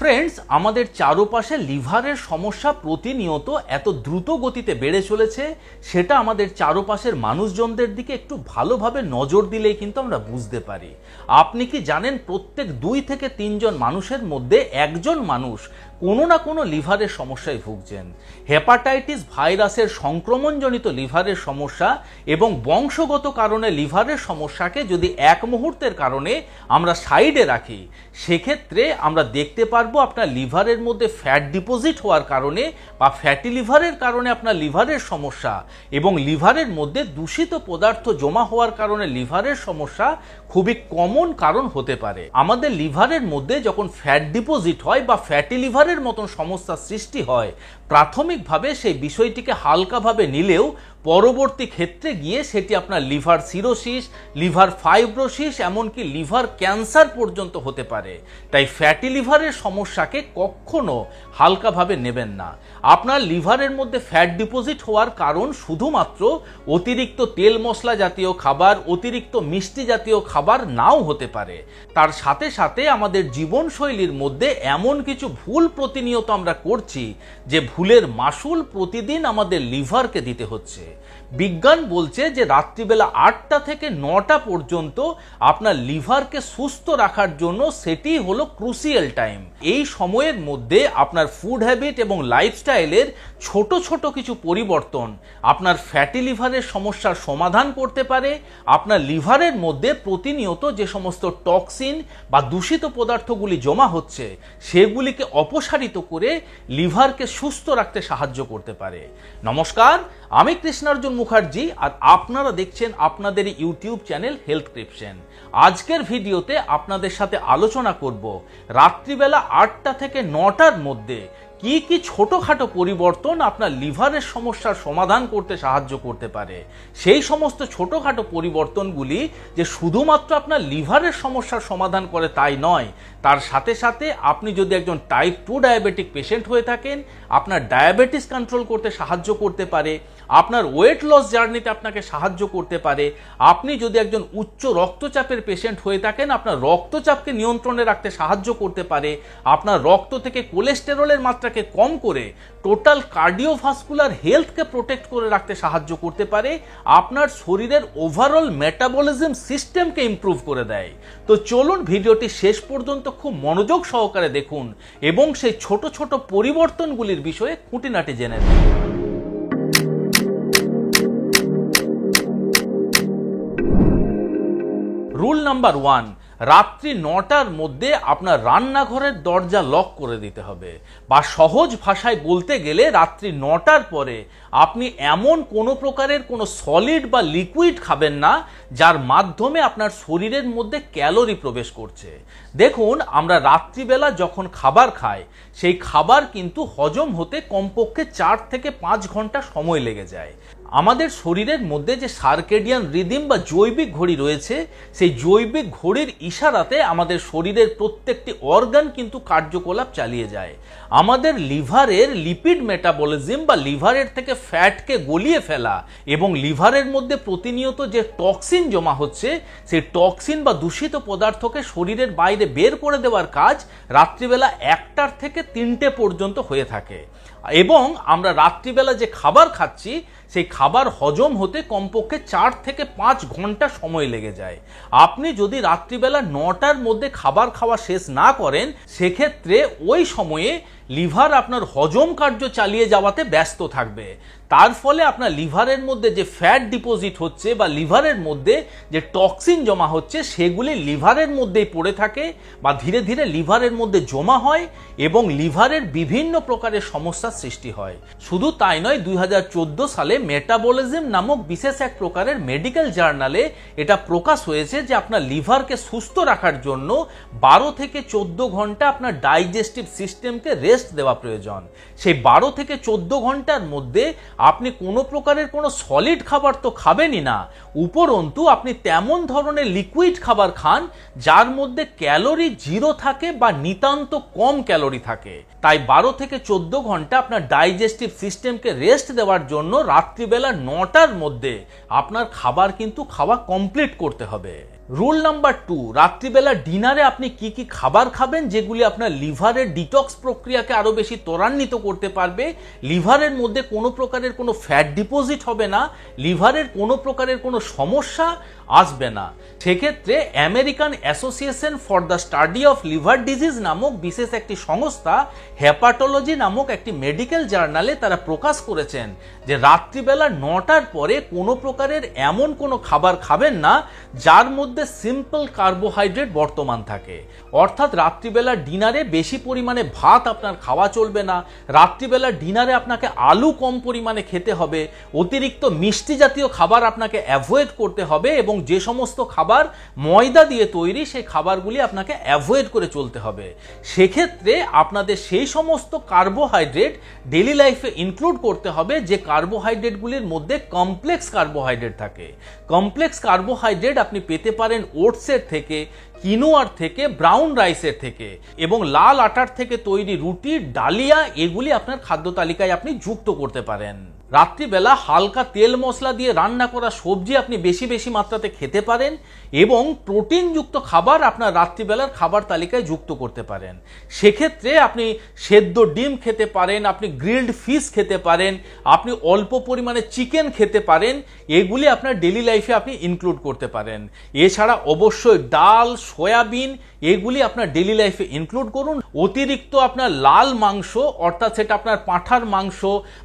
Friends, আমাদের চারপাশে লিভারের সমস্যা প্রতিনিয়ত এত দ্রুত গতিতে বেড়ে চলেছে, সেটা আমাদের চারপাশের মানুষজনদের দিকে একটু ভালোভাবে নজর দিলেই কিন্তু আমরা বুঝতে পারি। আপনি কি জানেন, প্রত্যেক 2 থেকে 3 জন মানুষের মধ্যে একজন মানুষ কোনো না কোনো লিভারের সমস্যায় ভুগছেন। হেপাটাইটিস ভাইরাসের সংক্রমণজনিত লিভারের সমস্যা এবং বংশগত কারণে লিভারের সমস্যাকে যদি এক মুহূর্তের কারণে আমরা সাইডে রাখি, সেক্ষেত্রে আমরা দেখতে পারবো আপনার লিভারের মধ্যে ফ্যাট ডিপোজিট হওয়ার কারণে বা ফ্যাটি লিভারের কারণে আপনার লিভারের সমস্যা এবং লিভারের মধ্যে দূষিত পদার্থ জমা হওয়ার কারণে লিভারের সমস্যা খুবই কমন কারণ হতে পারে। আমাদের লিভারের মধ্যে যখন ফ্যাট ডিপোজিট হয় বা ফ্যাটি লিভারের মতন সমস্যার সৃষ্টি হয়, প্রাথমিকভাবে সেই বিষয়টিকে হালকাভাবে নিলেও পরবর্তী ক্ষেত্রে গিয়ে সেটি আপনার লিভার সিরোসিস, লিভার ফাইব্রোসিস, এমনকি লিভার ক্যান্সার পর্যন্ত হতে পারে। তাই ফ্যাটি লিভারের সমস্যাকে কখনো হালকাভাবে নেবেন না। আপনার লিভারের মধ্যে ফ্যাট ডিপোজিট হওয়ার কারণ শুধুমাত্র অতিরিক্ত তেল মশলা জাতীয় খাবার, অতিরিক্ত মিষ্টি জাতীয় খাবার নাও হতে পারে। তার সাথে সাথে আমাদের জীবনশৈলীর মধ্যে এমন কিছু ভুল প্রতিনিয়ত আমরা করছি যে ভুলের মাসুল প্রতিদিন আমাদের লিভারকে দিতে হচ্ছে। বিজ্ঞান বলছে যে রাত্রিবেলা 8টা থেকে 9টা পর্যন্ত আপনার লিভারকে সুস্থ রাখার জন্য সেটি হলো ক্রুশিয়াল টাইম। এই সময়ের মধ্যে আপনার ফুড হ্যাবিট এবং লাইফস্টাইলের ছোট ছোট কিছু পরিবর্তন আপনার ফ্যাটি লিভারের সমস্যার সমাধান করতে পারে। আপনার লিভারের মধ্যে প্রতিনিয়ত যে সমস্ত টক্সিন বা দূষিত পদার্থগুলি জমা হচ্ছে, সেগুলিকে অপসারিত করে লিভারকে সুস্থ রাখতে সাহায্য করতে পারে। নমস্কার, আমি কৃষ্ণার্জুন মুখার্জি আর আপনারা দেখছেন আপনাদের ইউটিউব চ্যানেল হেলথক্রিপশন। আজকের ভিডিওতে আপনাদের সাথে আলোচনা করব রাত্রিবেলা 8টা থেকে 9টার মধ্যে কি কি ছোটখাটো পরিবর্তন আপনার লিভারের সমস্যার সমাধান করতে সাহায্য করতে পারে। সেই সমস্ত ছোটখাটো পরিবর্তনগুলি যে শুধুমাত্র আপনার লিভারের সমস্যার সমাধান করে তাই নয়, তার সাথে সাথে আপনি যদি একজন টাইপ 2 ডায়াবেটিক পেশেন্ট হয়ে থাকেন, আপনার ডায়াবেটিস কন্ট্রোল করতে সাহায্য করতে পারে, আপনার ওয়েট লস জার্নিতে আপনাকে সাহায্য করতে পারে। আপনি যদি একজন উচ্চ রক্তচাপের পেশেন্ট হয়ে থাকেন, আপনার রক্তচাপকে নিয়ন্ত্রণে রাখতে সাহায্য করতে পারে, আপনার রক্ত থেকে কোলেস্টেরলের মাত্রাকে কম করে টোটাল কার্ডিওভাস্কুলার হেলথকে প্রোটেক্ট করে রাখতে সাহায্য করতে পারে, আপনার শরীরের ওভারঅল মেটাবলিজম সিস্টেমকে ইমপ্রুভ করে দেয়। তো চলুন ভিডিওটি শেষ পর্যন্ত খুব মনোযোগ সহকারে দেখুন এবং সেই ছোট ছোট পরিবর্তনগুলির বিষয়ে খুঁটিনাটি জেনে নিন। রুল নাম্বার 1, রাত্রি 9টার মধ্যে আপনার রান্নাঘরের দরজা লক করে দিতে হবে, বা সহজ ভাষায় বলতে গেলে রাত্রি 9টার পরে আপনি এমন কোনো প্রকারের কোনো সলিড বা লিকুইড খাবেন না যার মাধ্যমে আপনার শরীরের মধ্যে ক্যালোরি প্রবেশ করছে। দেখুন, আমরা রাত্রিবেলা যখন খাবার খাই, সেই খাবার কিন্তু হজম হতে কমপক্ষে 4 থেকে 5 ঘন্টা সময় লেগে যায়। আমাদের শরীরের মধ্যে যে সার্কেডিয়ান রিদিম বা জৈবিক ঘড়ি রয়েছে, সেই জৈবিক ঘড়ির ইশারাতে আমাদের শরীরের প্রত্যেকটি অর্গান কিন্তু কার্যকলাপ চালিয়ে যায়। আমাদের লিভারের লিপিড মেটাবলিজম বা লিভারের থেকে ফ্যাটকে গলিয়ে ফেলা এবং লিভারের মধ্যে প্রতিনিয়ত যে টক্সিন জমা হচ্ছে, সেই টক্সিন বা দূষিত পদার্থকে শরীরের বাইরে বের করে দেওয়ার কাজ রাত্রিবেলা 1টার থেকে 3টে পর্যন্ত হয়ে থাকে। এবং আমরা রাত্রিবেলা যে খাবার খাচ্ছি, সেই খাবার হজম হতে কমপক্ষে 4 থেকে 5 ঘন্টা সময় লেগে যায়। আপনি যদি রাত্রিবেলা 9টার মধ্যে খাবার খাওয়া শেষ না করেন, সেক্ষেত্রে ওই সময়ে লিভার আপনার হজম কার্য চালিয়ে যাওয়াতে ব্যস্ত থাকবে। তার ফলে আপনার লিভারের মধ্যে যে ফ্যাট ডিপোজিট হচ্ছে বা লিভারের মধ্যে যে টক্সিন জমা হচ্ছে, সেগুলি লিভারের মধ্যেই পড়ে থাকে বা ধীরে ধীরে লিভারের মধ্যে জমা হয় এবং লিভারের বিভিন্ন প্রকারের সমস্যার সৃষ্টি হয়। শুধু তাই নয়, 2014 সালে মেটাবলিজম নামক বিশেষ এক প্রকারের মেডিকেল জার্নালে এটা প্রকাশ হয়েছে যে আপনার লিভারকে সুস্থ রাখার জন্য 12 থেকে 14 ঘন্টা আপনার ডাইজেস্টিভ সিস্টেমকে রেস্ট দেওয়া প্রয়োজন। সেই 12 থেকে 14 ঘন্টার মধ্যে আপনি কোনো প্রকারের কোনো সলিড খাবার তো খাবেনই না, উপরন্তু আপনি তেমন ধরনের লিকুইড খাবার খান যার মধ্যে ক্যালোরি 0 থাকে বা নিতান্ত কম ক্যালোরি থাকে। তাই 12 থেকে 14 ঘন্টা আপনার ডাইজেস্টিভ সিস্টেমকে রেস্ট দেওয়ার জন্য রাত্রিবেলা 9টার মধ্যে আপনার খাবার কিন্তু খাওয়া কমপ্লিট করতে হবে। রুল নাম্বার 2, রাত্রিবেলা ডিনারে আপনি কি কি খাবার খাবেন যেগুলি আপনার লিভারের ডিটক্স প্রক্রিয়াকে আরো বেশি ত্বরান্বিত করতে পারবে, লিভারের মধ্যে কোনো প্রকারের কোনো ফ্যাট ডিপোজিট হবে না, লিভারের কোনো প্রকারের কোনো সমস্যা আসবে না। সেক্ষেত্রে American association for the study of liver disease নামক বিশেষ একটি সংস্থা হেপাটোলজি নামক একটি মেডিকেল জার্নালে তারা প্রকাশ করেছেন যে রাত্রিবেলা 9টার পরে কোনো প্রকারের এমন কোনো খাবার খাবেন না যার মধ্যে সিম্পল কার্বোহাইড্রেট বর্তমান থাকে। অর্থাৎ রাত্রিবেলা ডিনারে বেশি পরিমাণে ভাত আপনার খাওয়া চলবে না, রাত্রিবেলা ডিনারে আপনাকে আলু কম পরিমাণে খেতে হবে, অতিরিক্ত মিষ্টি জাতীয় খাবার আপনাকে অ্যাভয়েড করতে হবে এবং যে সমস্ত খাবার ময়দা দিয়ে তৈরি সেই খাবারগুলি আপনাকে অ্যাভয়েড করে চলতে হবে। সেক্ষেত্রে আপনাদের সেই সমস্ত কার্বোহাইড্রেট ডেইলি লাইফে ইনক্লুড করতে হবে যে কার্বোহাইড্রেটগুলির মধ্যে কমপ্লেক্স কার্বোহাইড্রেট থাকে। কমপ্লেক্স কার্বোহাইড্রেট আপনি পেতে পারেন ওটসের থেকে, কিনোয়ার থেকে, ব্রাউন রাইসের থেকে এবং লাল আটার থেকে তৈরি রুটি, ডালিয়া এগুলি আপনার খাদ্য তালিকায় আপনি যুক্ত করতে পারেন। রাত্রিবেলা হালকা তেল মশলা দিয়ে রান্না করা সবজি আপনি বেশি বেশি মাত্রাতে খেতে পারেন এবং প্রোটিনযুক্ত খাবার আপনার রাত্রিবেলার খাবার তালিকায় যুক্ত করতে পারেন। সেক্ষেত্রে আপনি সেদ্ধ ডিম খেতে পারেন, আপনি গ্রিলড ফিশ খেতে পারেন, আপনি অল্প পরিমাণে চিকেন খেতে পারেন, এগুলি আপনার ডেইলি লাইফে আপনি ইনক্লুড করতে পারেন। এছাড়া অবশ্যই ডাল, সয়াবিন এগুলি আপনার ডেইলি লাইফে ইনক্লুড করুন। অতিরিক্ত আপনার লাল মাংস অর্থাৎ সেটা আপনার পাঁঠার মাংস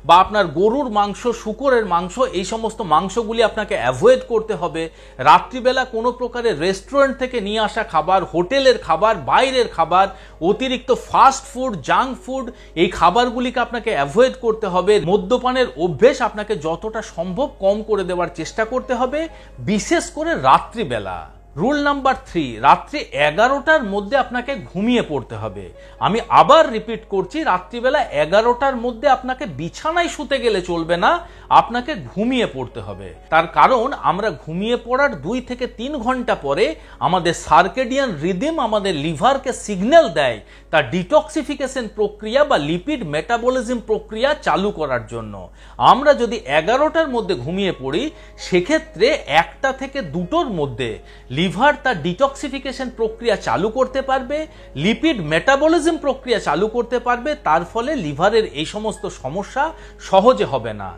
বা আপনার গরুর মাংস, শূকরের মাংস, এই সমস্ত মাংসগুলি আপনাকে অ্যাভয়েড করতে হবে। রাত্রিবেলা কোনো প্রকারের রেস্টুরেন্ট থেকে নিয়ে আসা খাবার, হোটেলের খাবার, বাইরের খাবার, অতিরিক্ত ফাস্ট ফুড, জাঙ্ক ফুড এই খাবারগুলিকে আপনাকে অ্যাভয়েড করতে হবে। মদ্যপানের অভ্যেস আপনাকে যতটা সম্ভব কম করে দেওয়ার চেষ্টা করতে হবে, বিশেষ করে রাত্রিবেলা। রুল নাম্বার 3, রাত্রি 11টার মধ্যে আপনাকে ঘুমিয়ে পড়তে হবে। আমি আবার রিপিট করছি, রাত্রিবেলা 11টার মধ্যে আপনাকে বিছানায় শুতে গেলে চলবে না, আপনাকে ঘুমিয়ে পড়তে হবে। তার কারণ আমরা ঘুমিয়ে পড়ার 2 থেকে 3 ঘন্টা পরে আমাদের সার্কেডিয়ান রিদিম আমাদের লিভারকে সিগন্যাল দেয় তার ডিটক্সিফিকেশন প্রক্রিয়া বা লিপিড মেটাবলিজম প্রক্রিয়া চালু করার জন্য। আমরা যদি 11টার মধ্যে ঘুমিয়ে পড়ি সেক্ষেত্রে 1টা থেকে 2টোর মধ্যে লিভার তার ডিটক্সিফিকেশন প্রক্রিয়া চালু করতে পারবে, লিপিড মেটাবলিজম প্রক্রিয়া চালু করতে পারবে, তার ফলে লিভারের এই সমস্ত সমস্যা সহজে হবে না।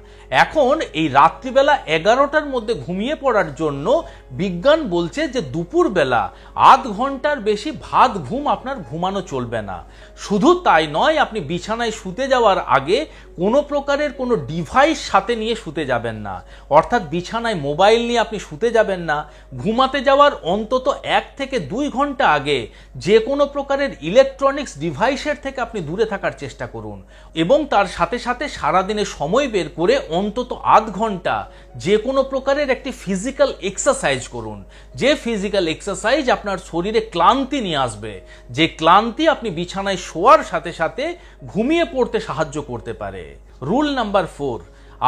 এখন এই রাত্রিবেলা 11টার মধ্যে ঘুমিয়ে পড়ার জন্য বিজ্ঞান বলছে যে দুপুরবেলা আধ ঘন্টার বেশি ভাত ঘুম আপনার ঘুমানো চলবে না। শুধু তাই নয়, আপনি বিছানায় শুতে যাওয়ার আগে কোনো প্রকারের কোনো ডিভাইস সাথে নিয়ে শুতে যাবেন না। অর্থাৎ বিছানায় মোবাইল নিয়ে আপনি শুতে যাবেন না। ঘুমাতে যাওয়ার অন্তত 1 থেকে 2 ঘন্টা আগে যে কোনো প্রকারের ইলেকট্রনিক্স ডিভাইসের থেকে আপনি দূরে থাকার চেষ্টা করুন এবং তার সাথে সাথে সারাদিনে সময় বের করে অন্তত আধ ঘন্টা যে কোনো প্রকারের একটি ফিজিক্যাল এক্সারসাইজ করুন। যে ফিজিক্যাল এক্সারসাইজ আপনার শরীরে ক্লান্তি নিয়ে আসবে, যে ক্লান্তি আপনি বিছানায় শোয়ার সাথে সাথে ঘুমিয়ে পড়তে সাহায্য করতে পারে। রুল নাম্বার 4,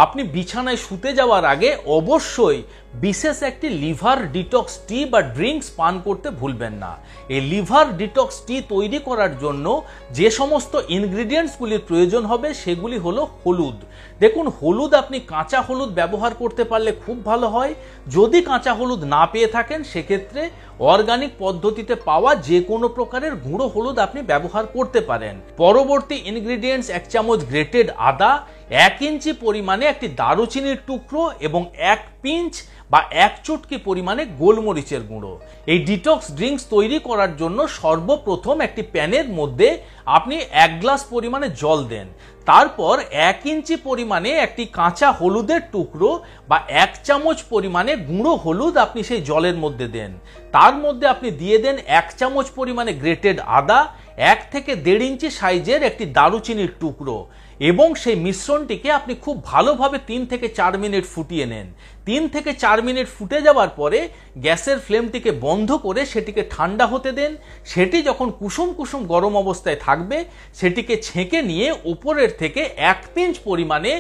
আপনি বিছানায় শুতে যাওয়ার আগে অবশ্যই বিশেষ একটি লিভার ডিটক্স টি বা ড্রিঙ্কস পান করতে ভুলবেন না। এই লিভার ডিটক্স টি তৈরি করার জন্য যে সমস্ত ইনগ্রিডিয়েন্টসগুলির প্রয়োজন হবে সেগুলি হলো হলুদ। দেখুন, হলুদ আপনি কাঁচা হলুদ ব্যবহার করতে পারলে খুব ভালো হয়। যদি কাঁচা হলুদ না পেয়ে থাকেন সেক্ষেত্রে অর্গানিক পদ্ধতিতে পাওয়া যে কোনো প্রকারের গুঁড়ো হলুদ আপনি ব্যবহার করতে পারেন। পরবর্তী ইনগ্রিডিয়েন্টস 1 চামচ গ্রেটেড আদা, 1 ইঞ্চি পরিমাণে একটি দারুচিনির টুকরো এবং 1 পিঞ্চ বা 1 চুটকি পরিমাণে গোলমরিচের গুঁড়ো। এই ডিটক্স ড্রিঙ্কস তৈরি করার জন্য সর্বপ্রথম একটি প্যানের মধ্যে আপনি 1 গ্লাস পরিমাণে জল দেন। তারপর 1 ইঞ্চি পরিমাণে একটি কাঁচা হলুদের টুকরো বা 1 চামচ পরিমাণে গুঁড়ো হলুদ আপনি সেই জলের মধ্যে দেন। তার মধ্যে আপনি দিয়ে দেন 1 চামচ পরিমাণে গ্রেটেড আদা, 1 থেকে 1.5 ইঞ্চি সাইজের একটি দারুচিনির টুকরো এবং সেই মিশ্রণটিকে আপনি খুব ভালোভাবে 3 থেকে 4 মিনিট ফুটিয়ে নেন। 3 থেকে 4 মিনিট ফুটে যাওয়ার পরে গ্যাসের ফ্লেমটিকে বন্ধ করে সেটিকে ঠান্ডা হতে দেন। সেটি যখন কুসুম কুসুম গরম অবস্থায় থাকবে সেটিকে ছেঁকে নিয়ে উপরের থেকে 1 পিঞ্চ পরিমাণে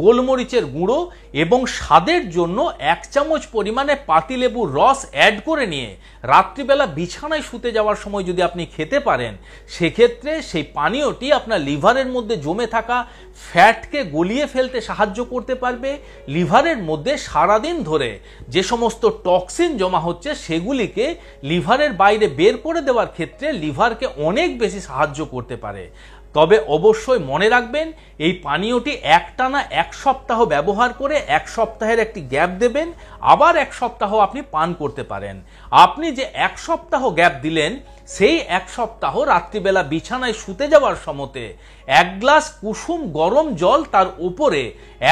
গোলমরিচের গুঁড়ো এবং স্বাদের জন্য 1 চামচ পরিমাণে পাতিলেবুর রস অ্যাড করে নিয়ে রাত্রিবেলা বিছানায় শুতে যাওয়ার সময় যদি আপনি খেতে পারেন সেক্ষেত্রে সেই পানীয়টি আপনার লিভারের মধ্যে জমে থাকা ফ্যাটকে গলিয়ে ফেলতে সাহায্য করতে পারবে। লিভারের মধ্যে সারা সারাদিন ধরে যে সমস্ত টক্সিন জমা হচ্ছে সেগুলিকে লিভারের বাইরে বের করে দেওয়ার ক্ষেত্রে লিভারকে অনেক বেশি সাহায্য করতে পারে। তবে অবশ্যই মনে রাখবেন, এই পানীয়টি একটানা 1 সপ্তাহ ব্যবহার করে 1 সপ্তাহের একটি গ্যাপ দেবেন, আবার 1 সপ্তাহ আপনি পান করতে পারেন। আপনি যে 1 সপ্তাহ গ্যাপ দিলেন, সেই 1 সপ্তাহ রাত্রিবেলা বিছানায় শুতে যাওয়ার সময়তে 1 গ্লাস কুসুম গরম জল তার উপরে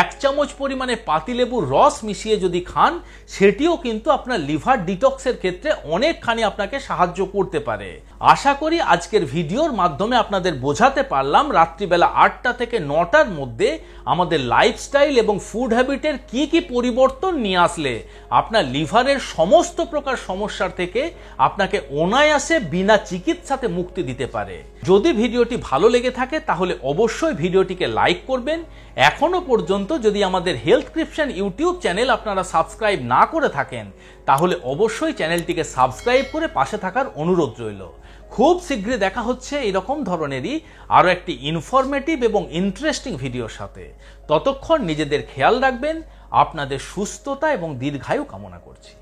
1 চামচ পরিমাণে পাতিলেবুর রস মিশিয়ে যদি খান, সেটিও কিন্তু আপনার লিভার ডিটক্সের ক্ষেত্রে অনেকখানি আপনাকে সাহায্য করতে পারে। আশা করি আজকের ভিডিওর মাধ্যমে আপনাদের বোঝাতে পারলাম রাত্রিবেলা 8টা থেকে 9টার মধ্যে আমাদের লাইফস্টাইল এবং ফুড হ্যাবিটের কি কি পরিবর্তন নিয়ে আসলে আপনার লিভারের সমস্ত প্রকার সমস্যার থেকে আপনাকে অনায়াসে বিনা চিকিৎসাতে মুক্তি দিতে পারে। যদি ভিডিওটি ভালো লেগে থাকে তাহলে অবশ্যই ভিডিওটিকে লাইক করবেন। এখনো পর্যন্ত যদি আমাদের হেলথক্রিপশন ইউটিউব চ্যানেল আপনারা সাবস্ক্রাইব না করে থাকেন তাহলে অবশ্যই চ্যানেলটিকে সাবস্ক্রাইব করে পাশে থাকার অনুরোধ রইল। খুব শীঘ্রই দেখা হচ্ছে এরকম ধরনেরই আরো একটি ইনফরমেটিভ এবং ইন্টারেস্টিং ভিডিওর সাথে। ততক্ষণ নিজেদের খেয়াল রাখবেন। আপনাদের সুস্থতা এবং দীর্ঘায়ু কামনা করছি।